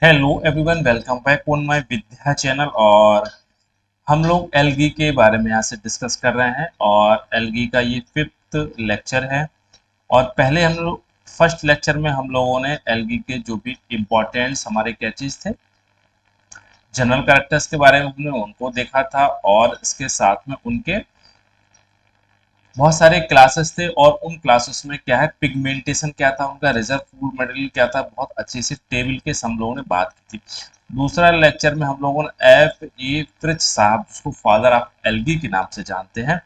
Hello everyone, welcome back on my Vidya channel. और हम लोग एल्गी के बारे में यहाँ से डिस्कस कर रहे हैं और एल्गी का ये फिफ्थ लेक्चर है। और पहले हम लोग फर्स्ट लेक्चर में हम लोगों ने एल्गी के जो भी इम्पोर्टेंट्स हमारे क्या चीज़ थे, जनरल कैरेक्टर्स के बारे में हमने उनको देखा था। और इसके साथ में उनके बहुत सारे क्लासेस थे और उन क्लासेस में क्या है, पिगमेंटेशन क्या था, उनका रिजर्व फूड मटेरियल क्या था, बहुत अच्छे से टेबल के हम लोगों ने बात की थी। दूसरा लेक्चर में हम लोगों ने F.E. फ्रिच साहब, जिसको फादर ऑफ एल्गी के नाम से जानते हैं,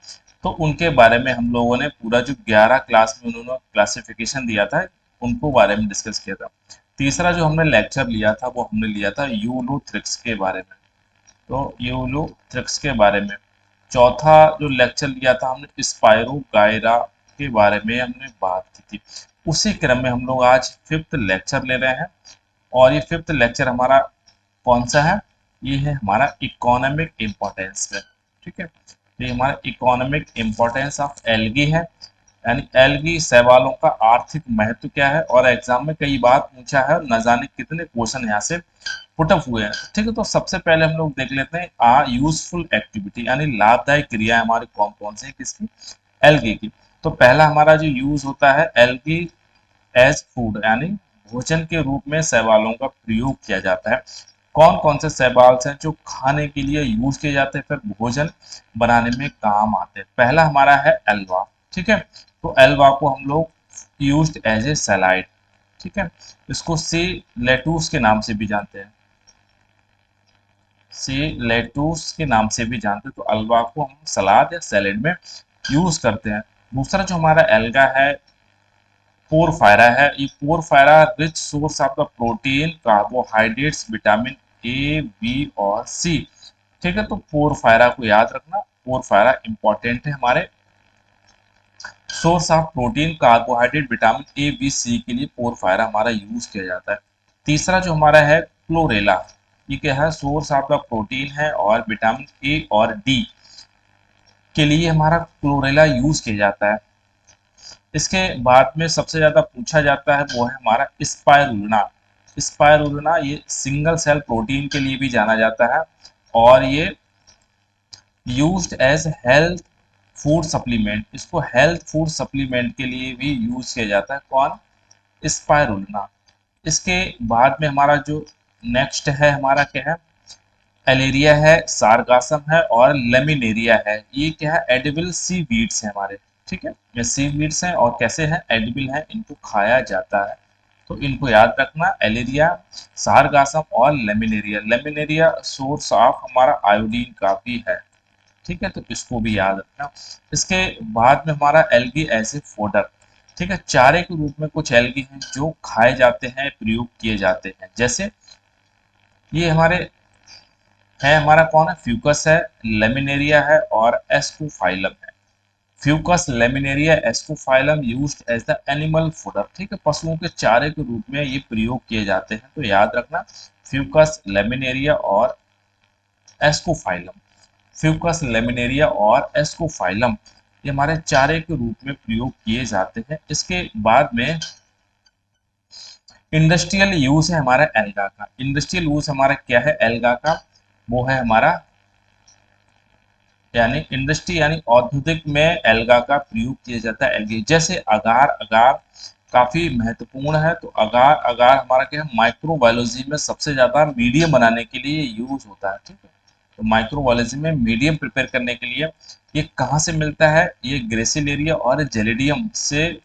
तो उनके बारे में हम लोगों ने पूरा जो 11 क्लास में उन्होंने क्लासिफिकेशन दिया था उनको बारे में डिस्कस किया था। तीसरा जो हमने लेक्चर लिया था वो हमने लिया था यूलोथ्रिक्स के बारे में, तो यूलोथ्रिक्स के बारे में। चौथा जो लेक्चर लिया था हमने स्पायरो गायरा के बारे में हमने बात की थी। उसी क्रम में हम लोग आज फिफ्थ लेक्चर ले रहे हैं। और ये फिफ्थ लेक्चर हमारा कौन सा है? ये है हमारा इकोनॉमिक इम्पोर्टेंस पे। ठीक है, ये हमारा इकोनॉमिक इम्पोर्टेंस ऑफ एल्गी है, यानी एल्गी शैवालों का आर्थिक महत्व क्या है। और एग्जाम में कई बार पूछा है, न जाने कितने क्वेश्चन यहाँ से पुटअप हुए हैं। ठीक है, तो सबसे पहले हम लोग देख लेते हैं यूजफुल एक्टिविटी, यानी लाभदायक क्रिया हमारे कौन कौन से हैं, किसकी? एल्गी की। तो पहला हमारा जो यूज होता है, एल्गी एज फूड, यानी भोजन के रूप में शैवालों का प्रयोग किया जाता है। कौन कौन से शैवाल हैं जो खाने के लिए यूज किए जाते हैं, फिर भोजन बनाने में काम आते हैं? पहला हमारा है एल्वा। ठीक है, तो एल्वा को हम लोग यूज्ड एज ए सैलाइड। ठीक है, इसको सी लेटूस के नाम से भी जानते हैं, सी लेटूस के नाम से भी जानते हैं। तो अल्वा को हम सलाद या सैलेड में यूज करते हैं। दूसरा जो हमारा एल्गा है, पोरफायरा है। ये Porphyra rich source of the protein, carbohydrates, vitamin A, B और सी। ठीक है, तो पोरफायरा को याद रखना, पोरफायरा इंपॉर्टेंट है हमारे source of protein, carbohydrate, vitamin A, B, C के लिए पोरफायरा हमारा यूज किया जाता है। तीसरा जो हमारा है क्लोरेला, ये क्या है? सोर्स ऑफ द प्रोटीन है और विटामिन ए और डी के लिए हमारा क्लोरेला यूज किया जाता है। इसके बाद में सबसे ज्यादा पूछा जाता है वो है हमारा स्पायरुलिना। स्पायरुलिना ये सिंगल सेल प्रोटीन के लिए भी जाना जाता है और ये used as health food supplement, इसको हेल्थ फूड सप्लीमेंट के लिए भी यूज किया जाता है। कौन? स्पायरुलिना। इसके बाद में हमारा जो नेक्स्ट है हमारा क्या है? एलेरिया है, सारगासम है और लेमिनेरिया है। ये क्या है? एडिबल सी वीड्स है हमारे। ठीक है, ये सी वीड्स हैं और कैसे हैं? एडिबल हैं, इनको खाया जाता है। तो इनको याद रखना, एलेरिया, सारगासम और लेमिनेरिया। लेमिनेरिया सोर्स ऑफ हमारा आयोडीन का भी है। ठीक है, तो इसको भी याद रखना। इसके बाद में हमारा एल्गी एज ए फोडर। ठीक है, चारे के रूप में कुछ एल्गी हैं जो खाए जाते हैं, प्रयोग किए जाते हैं। जैसे ये हमारे है, हमारा कौन है? फ्यूकस है, लेमिनेरिया है और एस्कोफाइलम है। Fucus, Laminaria, Ascophyllum used as the animal fodder. ठीक है, पशुओं के चारे के रूप में ये प्रयोग किए जाते हैं, तो याद रखना फ्यूकस, लेमिनेरिया और एस्कोफाइलम। फ्यूकस, लेमिनेरिया और एस्कोफाइलम ये हमारे चारे के रूप में प्रयोग किए जाते हैं। इसके बाद में इंडस्ट्रियल यूज है हमारा एल्गा का। इंडस्ट्रियल यूज हमारा क्या है एल्गा का? वो है हमारा, यानी इंडस्ट्री यानी औद्योगिक में एल्गा का प्रयोग किया जाता है। एल्गी जैसे अगार, अगार काफी महत्वपूर्ण है। तो अगार, अगार हमारा क्या है? माइक्रोबायोलॉजी में सबसे ज्यादा मीडियम बनाने के लिए यूज होता है। ठीक है, तो माइक्रोबायोलॉजी में मीडियम प्रिपेयर करने के लिए ये कहाँ से मिलता है? ये ग्रेसिलेरिया और जेलिडियम से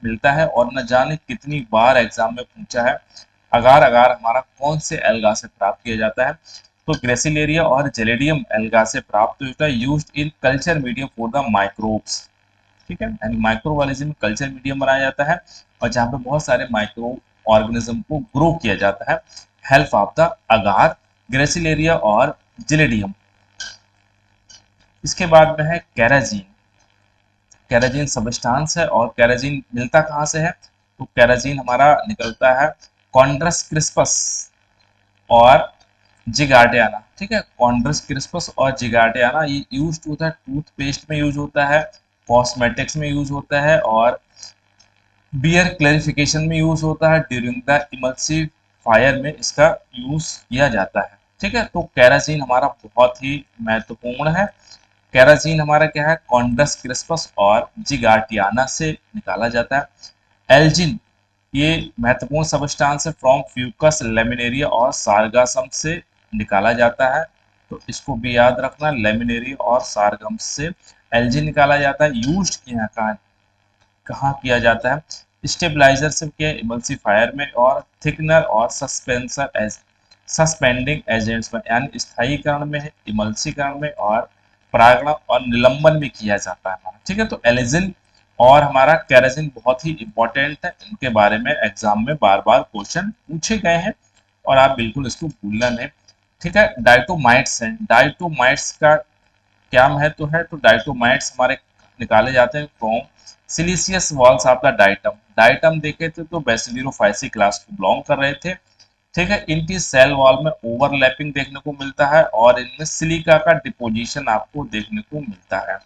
मिलता है। और न जाने कितनी बार एग्जाम में पूछा है, अगार, अगार हमारा कौन से एल्गा से प्राप्त किया जाता है? तो ग्रेसिलेरिया और जेलेडियम एल्गा से प्राप्त होता है, used in culture medium for the microbes. ठीक है, यानी माइक्रोबायोलॉजी में कल्चर मीडियम बनाया जाता है और जहाँ पे बहुत सारे माइक्रो ऑर्गेनिज्म को ग्रो किया जाता है, help of the agar, gracilaria और जेलेडियम। इसके बाद में है कैराजीन। कैराजीन सबस्टांस है और कैराजीन मिलता कहाँ से है? तो कैराजीन हमारा निकलता है कॉन्ड्रस क्रिस्पस और जिगार्डियाना। ठीक है, कॉन्ड्रस क्रिस्पस और जिगार्डियाना ये यूज होता है, टूथपेस्ट में यूज होता है, कॉस्मेटिक्स में यूज होता है और बियर क्लैरिफिकेशन में यूज होता है ड्यूरिंग द इमल्सिव फायर में इसका यूज किया जाता है। ठीक है, तो केरासिन हमारा बहुत ही महत्वपूर्ण है। केरासिन हमारा क्या है, कॉन्डस क्रिस्पस और जिगार्टियाना से निकाला जाता है। एल्जिन ये महत्वपूर्ण सबस्टांस है फ्रॉम फ्यूकस लेमिनेरिया और सारगासम से निकाला जाता है। तो इसको भी याद रखना, लेमिनेरिया और सारगम से एल्जिन निकाला जाता है। यूज यहाँ कहाँ किया जाता है, स्टेबलाइजर से के इमल्सीफायर में और थिकनर और सस्पेंसर एज सस्पेंडिंग एजेंट्स में, यानी स्थायीकरण में, इमल्सीकरण में और परागण और निलंबन में किया जाता है हमारा। ठीक है, तो एलिजिन और हमारा केरासिन बहुत ही इंपॉर्टेंट है, इनके बारे में एग्जाम में बार बार क्वेश्चन पूछे गए हैं और आप बिल्कुल इसको भूलना नहीं। ठीक है, डाइटोमाइट्स हैं। डाइटोमाइट्स का क्या महत्व है, तो डाइटोमाइट्स हमारे निकाले जाते हैं from siliceous walls of the diatom. Diatom देखे थे तो बेसिलियोफाइसी क्लास को बिलोंग कर रहे थे। ठीक है, इनकी सेल वॉल में ओवरलैपिंग देखने को मिलता है और इनमें सिलिका का डिपोजिशन आपको देखने को मिलता है।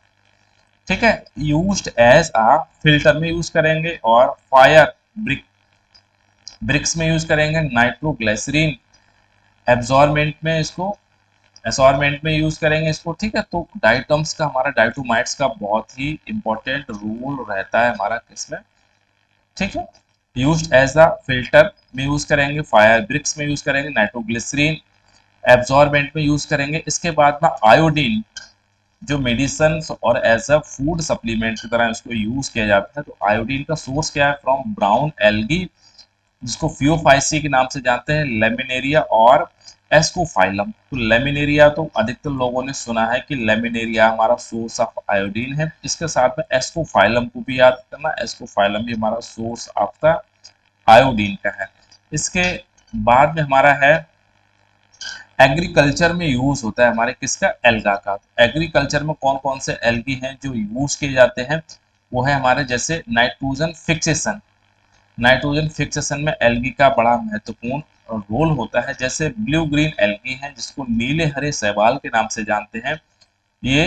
ठीक है, यूज्ड एज अ फिल्टर में यूज करेंगे और फायर ब्रिक्स में यूज करेंगे। नाइट्रोग्लिसरीन एब्जॉर्बेंट में इसको असॉर्बेंट में यूज करेंगे इसको। ठीक है, तो डाइटम्स का हमारा डाइटोमाइट्स का बहुत ही इंपॉर्टेंट रोल रहता है हमारा किसमें। ठीक है, यूज्ड एज अ फिल्टर में यूज करेंगे, फायर ब्रिक्स में यूज करेंगे, नाइट्रोग्लिसरीन एब्जॉर्बेंट में यूज करेंगे। इसके बाद में आयोडीन जो मेडिसिन और एज अ फूड सप्लीमेंट की तरह इसको यूज किया जाता है। तो आयोडीन का सोर्स क्या है, फ्रॉम ब्राउन एल्गी जिसको फियोफाइसी के नाम से जानते हैं, लेमिनेरिया और एस्कोफाइलम। तो लेमिनेरिया तो अधिकतर लोगों ने सुना है कि लेमिनेरिया हमारा सोर्स ऑफ आयोडीन है। इसके साथ में एस्कोफाइलम को भी याद करना, एस्कोफाइलम भी हमारा सोर्स ऑफ द आयोडीन का है। इसके बाद में हमारा है एग्रीकल्चर में यूज होता है हमारे किसका, एल्गा का। एग्रीकल्चर में कौन कौन से एल्गी हैं जो यूज किए जाते हैं, वो है हमारे जैसे नाइट्रोजन फिक्सेशन। नाइट्रोजन फिक्सेशन में एल्गी का बड़ा महत्वपूर्ण रोल होता है। जैसे ब्लू ग्रीन एल्गी हैं जिसको नीले हरे शैवाल के नाम से जानते हैं। ये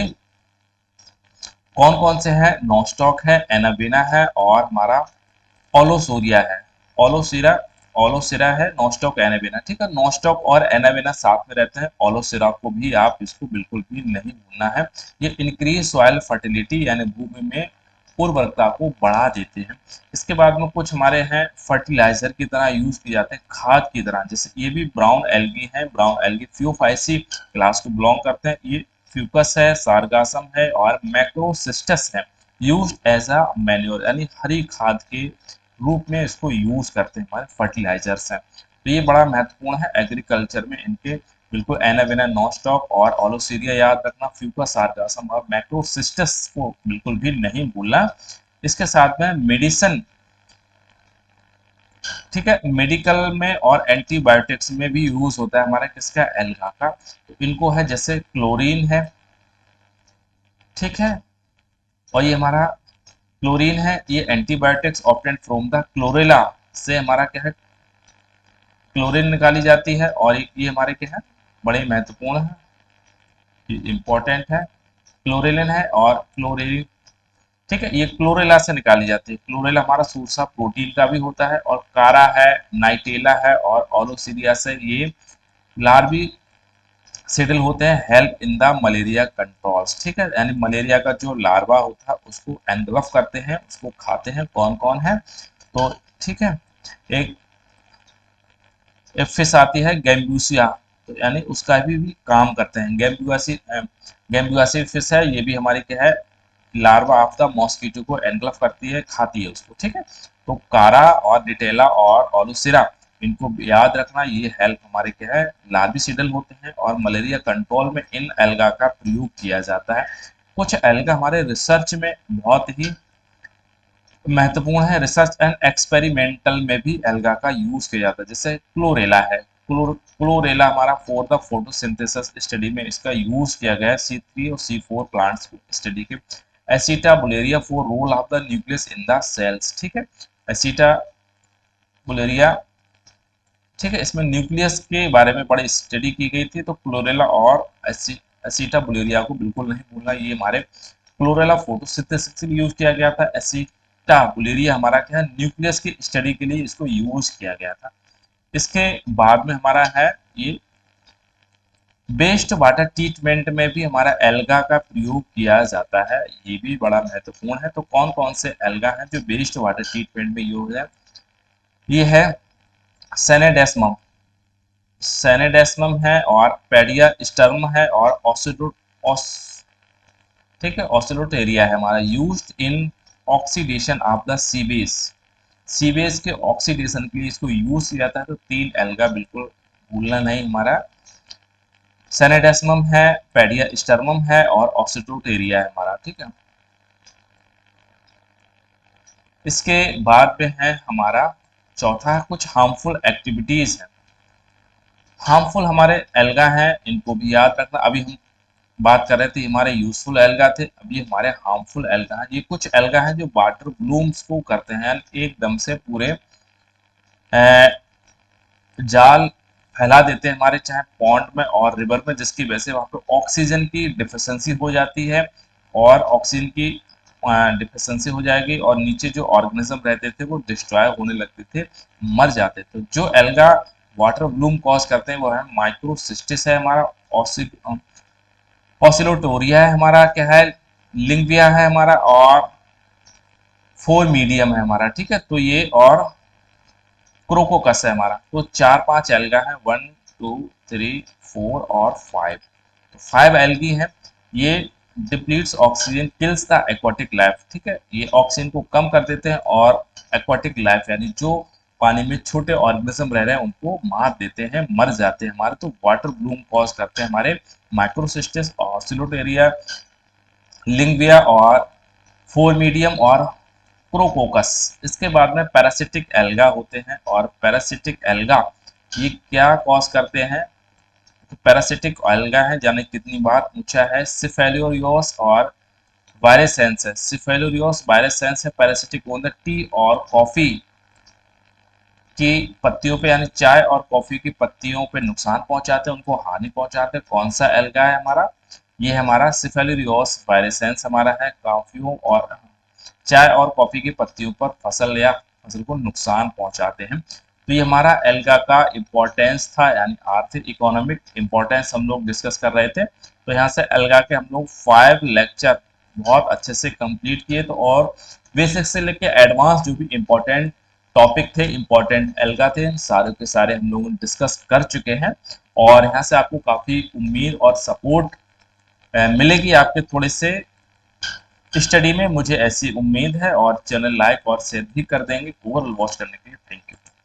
कौन कौन से हैं, नोस्टॉक है, एनाबेना है और हमारा ओलोसोरिया है। ओलोसिरा ओलोसिरा है, नोस्टॉक एनाबेना। ठीक है, नोस्टॉक और एनाबेना साथ में रहते हैं। ओलोसिरा को भी आप इसको बिल्कुल भी नहीं भूलना है। ये इंक्रीज सॉइल फर्टिलिटी यानी भूमि में उर्वरकता को बढ़ा देते हैं। इसके बाद में कुछ हमारे हैं फर्टिलाइजर की तरह यूज किए जाते हैं, खाद की तरह। जैसे ये भी ब्राउन एल्गी है, ब्राउन एल्गी फियोफाइसी क्लास को बिलोंग करते हैं। ये फ्यूकस है, सारगासम है और मैक्रोसिस्टस है। यूज एज अ मैन्योर यानी हरी खाद के रूप में इसको यूज करते हैं, हमारे फर्टिलाइजर्स हैं। तो ये बड़ा महत्वपूर्ण है एग्रीकल्चर में इनके, बिल्कुल एनाबेना, नोस्टॉक और ओलोसीरिया याद रखना, फ्यूकस, सारगासम और मैक्रोसिस्टस को बिल्कुल भी नहीं भूलना। इसके साथ में मेडिसिन, ठीक है, मेडिकल में और एंटीबायोटिक्स में भी यूज होता है हमारा किसका, एल्गा का। तो इनको है जैसे क्लोरीन है, ठीक है, और ये हमारा क्लोरीन है, ये antibiotics obtained from the chlorella से हमारा क्या है, क्लोरीन निकाली जाती है। और ये हमारे क्या है, बड़े महत्वपूर्ण है, इंपॉर्टेंट है, क्लोरेलिन है और क्लोरीन। ठीक है, ये क्लोरेला से निकाली जाती है। क्लोरेला हमारा सोर्स ऑफ प्रोटीन का भी होता है। और कारा है, नाइटेला है और ओलोसीरिया से ये लार्वी सेटल होते हैं, help in the malaria controls. ठीक है, यानी मलेरिया का जो लार्वा होता है उसको एनगल्फ करते हैं, उसको खाते हैं। कौन कौन है, तो ठीक है, एक फिश आती है गैम्बूसिया, तो यानी उसका भी काम करते हैं। गैम्बुआसी फिश है, ये भी हमारी क्या है, लार्वा ऑफ द मॉस्किटो को एनगल्फ करती है, खाती है उसको। ठीक है, तो कारा और डिटेला और ओलुसिरा इनको याद रखना, ये हेल्प हमारे क्या है, लार्विसिडल होते हैं और मलेरिया कंट्रोल में इन एल्गा का प्रयोग किया जाता है। कुछ एल्गा हमारे रिसर्च में बहुत ही महत्वपूर्ण है, रिसर्च एंड एक्सपेरिमेंटल में भी एल्गा का यूज किया जाता है। जैसे क्लोरेला है, क्लोरेला हमारा फॉर द फोटोसिंथेसिस स्टडी में इसका यूज किया गया है, C3 और C4 प्लांट्स को स्टडी के। Acetabularia for role of the nucleus in the cells. ठीक है, एसिटा बुलेरिया, ठीक है, इसमें न्यूक्लियस के बारे में बड़ी स्टडी की गई थी। तो क्लोरेला और एसिटा बुलेरिया को बिल्कुल नहीं भूलना। ये हमारे क्लोरेला फोटोसिंथेसिस के लिए यूज किया गया था। एसिटा बुलेरिया हमारा क्या है, न्यूक्लियस की स्टडी के लिए इसको यूज किया गया था। इसके बाद में हमारा है ये वेस्ट वाटर ट्रीटमेंट में भी हमारा एल्गा का प्रयोग किया जाता है, ये भी बड़ा महत्वपूर्ण है। तो कौन कौन से एल्गा हैं जो वेस्ट वाटर ट्रीटमेंट में यूज है? ये है सेनेडेस्मम, सेनेडेस्मम है, और पेडिया स्टर्म है, और ठीक है, ऑसिलोटेरिया है हमारा। Used in oxidation of the sewage, sewage के ऑक्सीडेशन के लिए इसको यूज किया जाता है। तो 3 एल्गा बिल्कुल भूलना नहीं हमारा, सेनेडेस्मम है, पेडिया स्टर्मम है, और ऑक्सीटोटेरिया है हमारा, ठीक है। इसके बाद में है हमारा चौथा, कुछ हार्मफुल एक्टिविटीज है। हार्मफुल हमारे एल्गा हैं, इनको भी याद रखना। अभी हम बात कर रहे थे हमारे यूजफुल एल्गा थे, अभी हमारे हार्मफुल एल्गा हैं। ये कुछ एल्गा हैं जो वाटर ब्लूम्स को करते हैं, एकदम से पूरे जाल फैला देते हैं हमारे चाहे पॉन्ड में और रिवर में, जिसकी वजह से वहाँ पे ऑक्सीजन की डिफिशियंसी हो जाती है, और ऑक्सीजन की डिफिशियंसी हो जाएगी, और नीचे जो ऑर्गेनिज्म रहते थे वो डिस्ट्रॉय होने लगते थे, मर जाते थे। जो एल्गा वाटर ब्लूम कॉज करते हैं वो है माइक्रोसिस्टिस है हमारा, ऑसिलोटोरिया है हमारा, क्या है, लिंगविया है हमारा, और फोर मीडियम है हमारा, ठीक है। तो ये और क्रोकोकस है हमारा। तो 4-5 एल्गा है, 1 2 3 4 और 5। तो 5 एल्गी हैं। ये depletes oxygen, kills the aquatic life, ठीक है। ये ऑक्सीजन को कम कर देते हैं और एक्वाटिक लाइफ यानी जो पानी में छोटे ऑर्गेनिज्म रह रहे हैं उनको मार देते हैं, मर जाते हैं हमारे। तो वाटर ब्लूम कॉज करते हैं हमारे माइक्रोसिस्टिस, ऑसिलोटेरिया, लिंगविया, और फोर मीडियम, और क्रोकोकस। इसके बाद में पैरासिटिक एल्गा होते हैं, और पैरासिटिक एल्गा ये क्या कॉज करते हैं? तो पैरासिटिक एल्गा है, जाने कितनी बार पूछा है, सिफेलोरियोस और वायरेसेंस है। सिफेलोरियोस, वायरेसेंस है पैरासिटिक ओन द टी और कॉफी की पत्तियों पे, यानी चाय और कॉफी की पत्तियों पे नुकसान पहुंचाते हैं, उनको हानि पहुंचाते हैं। कौन सा एल्गा है हमारा? ये हमारा सिफेलोरियोस वायरेसेंस हमारा है। कॉफियों और चाय और कॉफी की पत्तियों पर फसल या फसल को नुकसान पहुंचाते हैं। तो ये हमारा एल्गा का इम्पोर्टेंस था, यानी आर्थिक इकोनॉमिक इम्पोर्टेंस हम लोग डिस्कस कर रहे थे। तो यहाँ से एल्गा के हम लोग 5 लेक्चर बहुत अच्छे से कंप्लीट किए। तो और बेसिक से लेके एडवांस जो भी इम्पोर्टेंट टॉपिक थे, इम्पोर्टेंट एल्गा थे, सारे के सारे हम लोग डिस्कस कर चुके हैं। और यहाँ से आपको काफ़ी उम्मीद और सपोर्ट मिलेगी आपके थोड़े से स्टडी में, मुझे ऐसी उम्मीद है। और चैनल लाइक और शेयर भी कर देंगे। ओवरऑल वॉच करने के लिए थैंक यू।